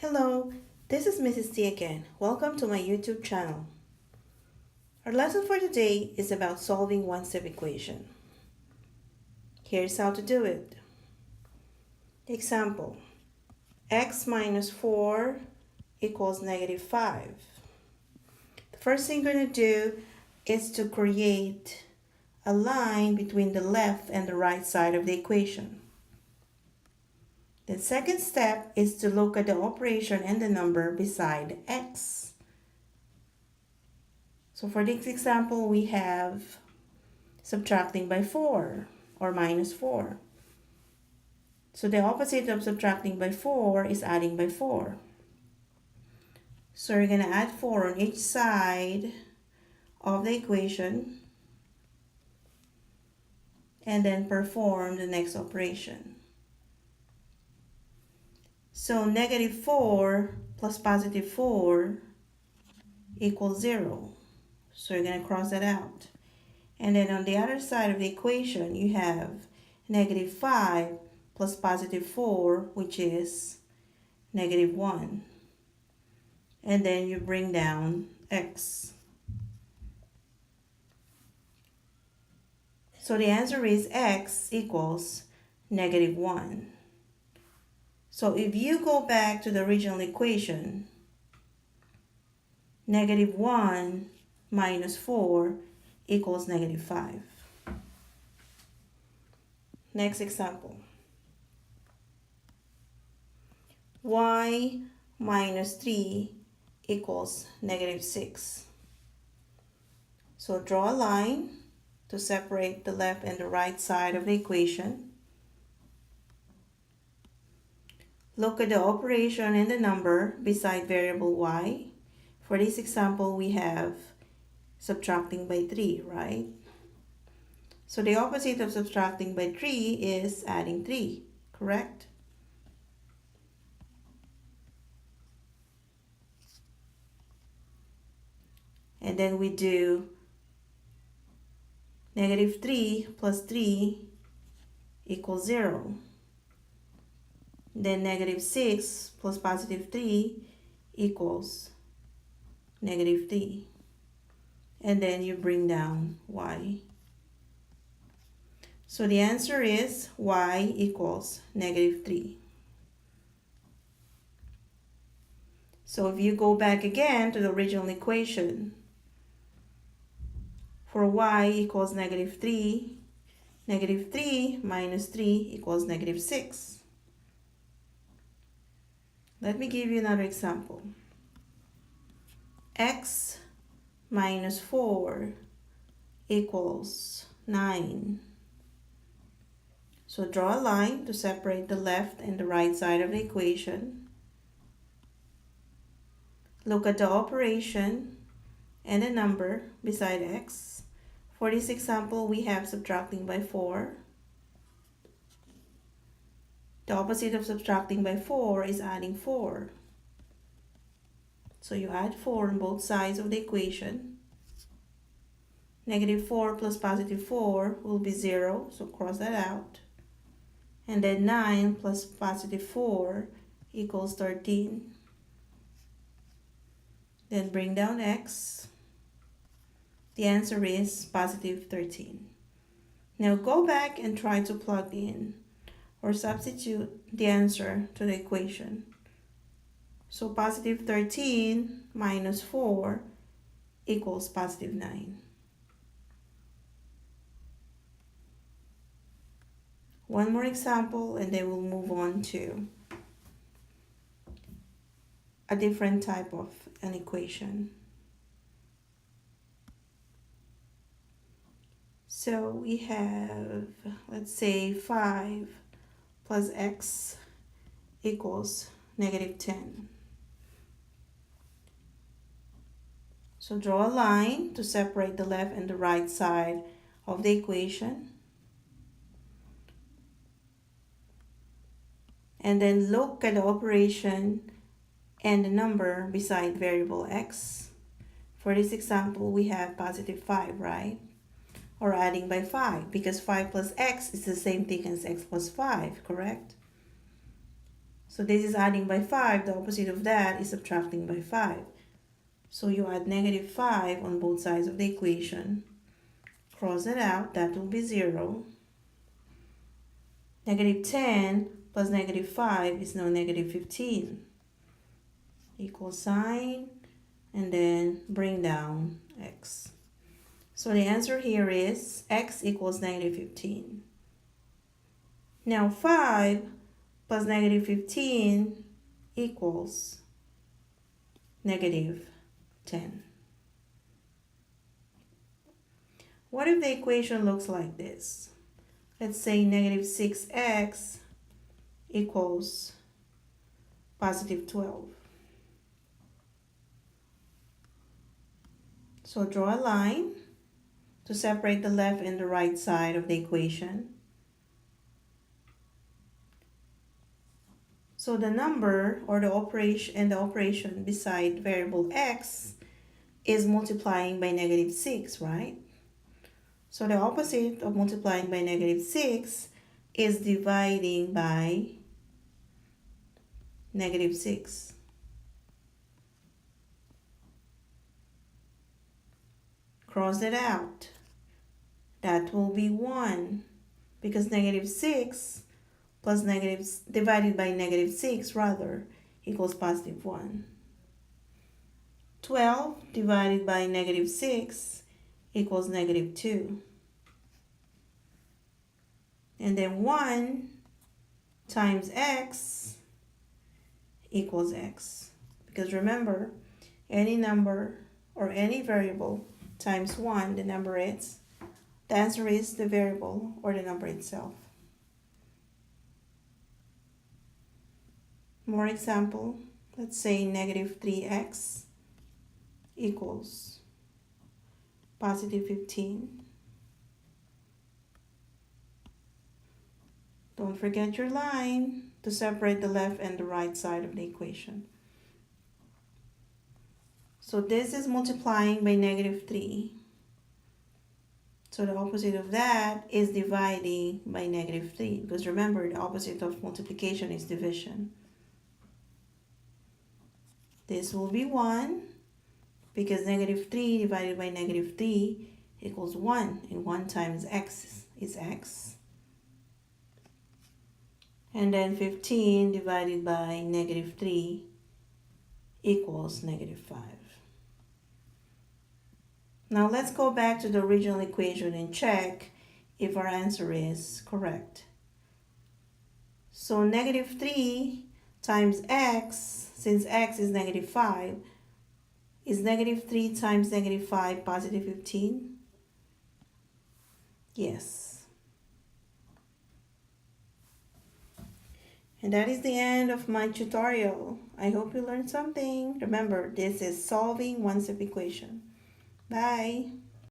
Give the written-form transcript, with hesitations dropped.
Hello, this is Mrs. T again. Welcome to my YouTube channel. Our lesson for today is about solving one-step equation. Here's how to do it. Example, x minus 4 equals negative 5. The first thing you're going to do is to create a line between the left and the right side of the equation. The second step is to look at the operation and the number beside x. So for this example, we have subtracting by 4 or minus 4. So the opposite of subtracting by 4 is adding by 4. So you're going to add 4 on each side of the equation and then perform the next operation. So negative 4 plus positive 4 equals 0. So you're going to cross that out. And then on the other side of the equation, you have negative 5 plus positive 4, which is negative 1. And then you bring down x. So the answer is x equals negative 1. So if you go back to the original equation, negative 1 minus 4 equals negative 5. Next example. Y minus 3 equals negative 6. So draw a line to separate the left and the right side of the equation. Look at the operation and the number beside variable y. For this example, we have subtracting by 3, right? So the opposite of subtracting by 3 is adding 3, correct? And then we do negative 3 plus 3 equals 0. Then negative 6 plus positive 3 equals negative 3. And then you bring down y. So the answer is y equals negative 3. So if you go back again to the original equation, for y equals negative 3 minus 3 equals negative 6. Let me give you another example. X minus 4 equals 9. So draw a line to separate the left and the right side of the equation. Look at the operation and the number beside x. For this example, we have subtracting by 4. The opposite of subtracting by 4 is adding 4. So you add 4 on both sides of the equation. Negative 4 plus positive 4 will be 0, so cross that out. And then 9 plus positive 4 equals 13. Then bring down x. The answer is positive 13. Now go back and try to plug in or substitute the answer to the equation. So positive 13 minus 4 equals positive 9. One more example and then we'll move on to a different type of an equation. So we have, let's say, 5 plus x equals negative 10. So draw a line to separate the left and the right side of the equation. And then look at the operation and the number beside variable x. For this example, we have positive 5, right? Or adding by 5, because 5 plus x is the same thing as x plus 5, correct? So this is adding by 5. The opposite of that is subtracting by 5. So you add negative 5 on both sides of the equation. Cross it out. That will be 0. Negative 10 plus negative 5 is now negative 15. Equal sign, and then bring down x. So the answer here is x equals negative 15. Now 5 plus negative 15 equals negative 10. What if the equation looks like this? Let's say negative 6x equals positive 12. So draw a line to separate the left and the right side of the equation. So the number or the operation beside variable x is multiplying by negative 6, right? So the opposite of multiplying by negative 6 is dividing by negative 6. Cross it out. That will be 1 because negative 6 plus negative divided by negative 6 rather equals positive 1. 12 divided by negative 6 equals negative 2. And then 1 times x equals x. Because remember, any number or any variable times 1, the answer is the variable or the number itself. More example, let's say negative 3x equals positive 15. Don't forget your line to separate the left and the right side of the equation. So this is multiplying by negative 3. So the opposite of that is dividing by negative 3. Because remember, the opposite of multiplication is division. This will be 1 because negative 3 divided by negative 3 equals 1. And 1 times x is x. And then 15 divided by negative 3 equals negative 5. Now let's go back to the original equation and check if our answer is correct. So negative 3 times x, since x is negative 5, is negative 3 times negative 5 positive 15? Yes. And that is the end of my tutorial. I hope you learned something. Remember, this is solving one-step equation. Bye.